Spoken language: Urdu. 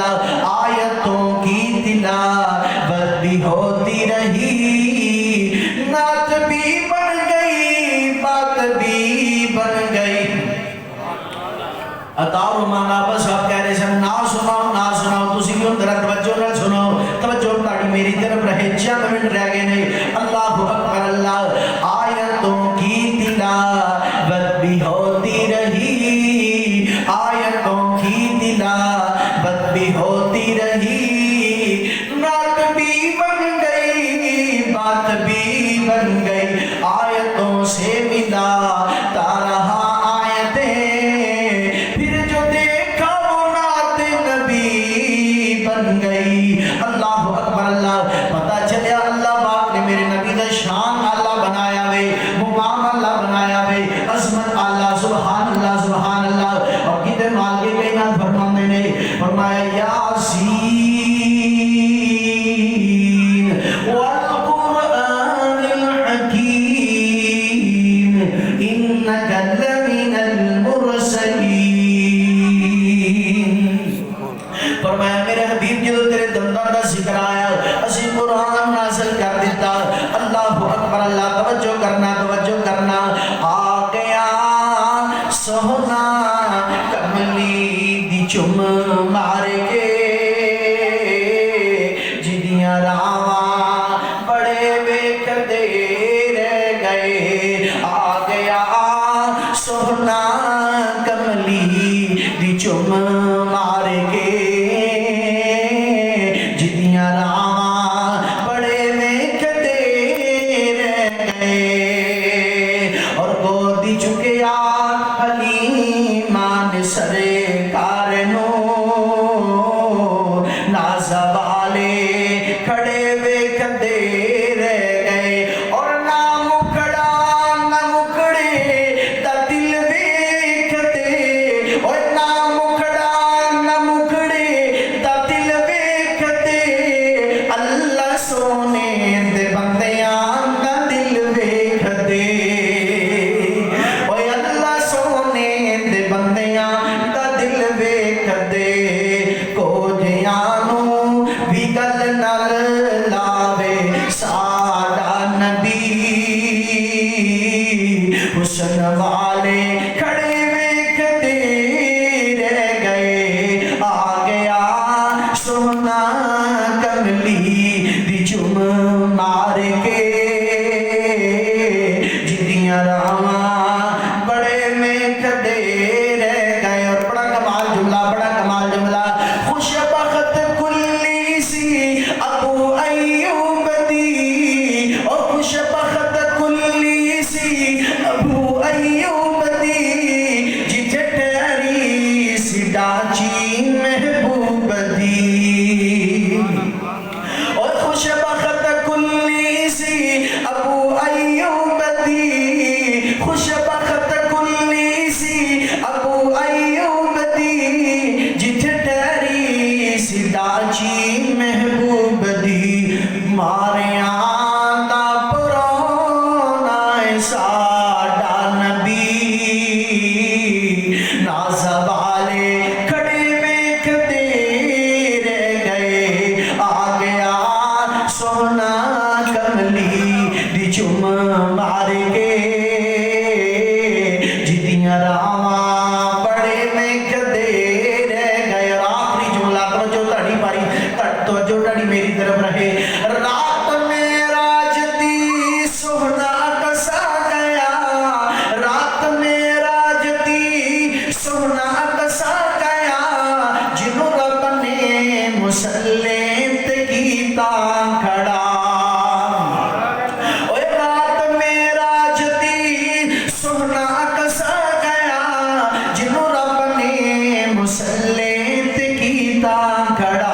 اللہ آیتوں کی تلاوت بھی ہوتی رہی، نعت بھی بن گئی، بات بھی بن گئی۔ اتاؤ مانا بس آپ کہہ رہے سن نہ سناؤ تسی بھی اندر توجہ نہ سناؤ، توجہ تاڑی میری طرف رہے، چند منٹ رہ گئے نہیں۔ اللہ اکبر اللہ، آیتوں کی تلاوت بھی ہوتی رہی، آیتوں کی تلاوت بھی ہوتی رہی، نعت بھی بن گئی، بات بھی بن گئی، آیتوں سے ملا تارہا گئی۔ اللہ اکبر اللہ، پتہ چلیا اللہ پاک نے میرے نبی دا شان اللہ بنایا وے، مقام اللہ بنایا وے، عظمت اللہ، سبحان اللہ سبحان اللہ۔ اور کتے مال کے کئی نال فرمانے نے فرمایا یاسین والقرآن الحکیم انک لمن المرسلین۔ فرمایا میرے حبیب جدو تیرے دمدار دا ذکر آیا اسی قرآن نازل کر دیتا۔ اللہ اکبر اللہ، توجہ کرنا آ گیا سونا کملی دی چم مار کے جدیاں راواں بڑے ویکھ دے رہ گئے، آ گیا سونا کملی دی چم مار کے حسن والے کھڑے ویکھتے رہ گئے، آ گیا سونا کملی دی چم مار کے جدیاں راواں بڑے ویکھتے رہ گئے۔ اور بڑا کمال جملہ خوش بخت کلی سی ابو ایوب دی، اور خوش بخت کلی سی ابو ایوب دی، جتھے ٹھہری سی ڈاچی محبوب دی، اور خوش بخت کلی سی ابو ایوب دی، خوش بخت کلی سی ابو ایوب دی، جتھے ٹھہری سی ڈاچی محبوب دی، ماریاں دا پرونا ساڈا نبی، ناز والے کھڑے ویکھتے رہ گئے، آ گیا سونا کملی دی چم مار کے جدیاں راواں بڑے ویکھتے رہ گئے۔ اور آخری جملہ توجہ تاڑی پاری، توجہ تاڑی میری طرف رہے، رات معراج دی سونا کسا گیا، رات معراج دی سونا کسا گیا، جنوں رب نے مسلے تے کیتا کھڑا۔ اوے رات معراج دی سونا کسا گیا، جنوں رب نے مسلے تے کیتا کھڑا۔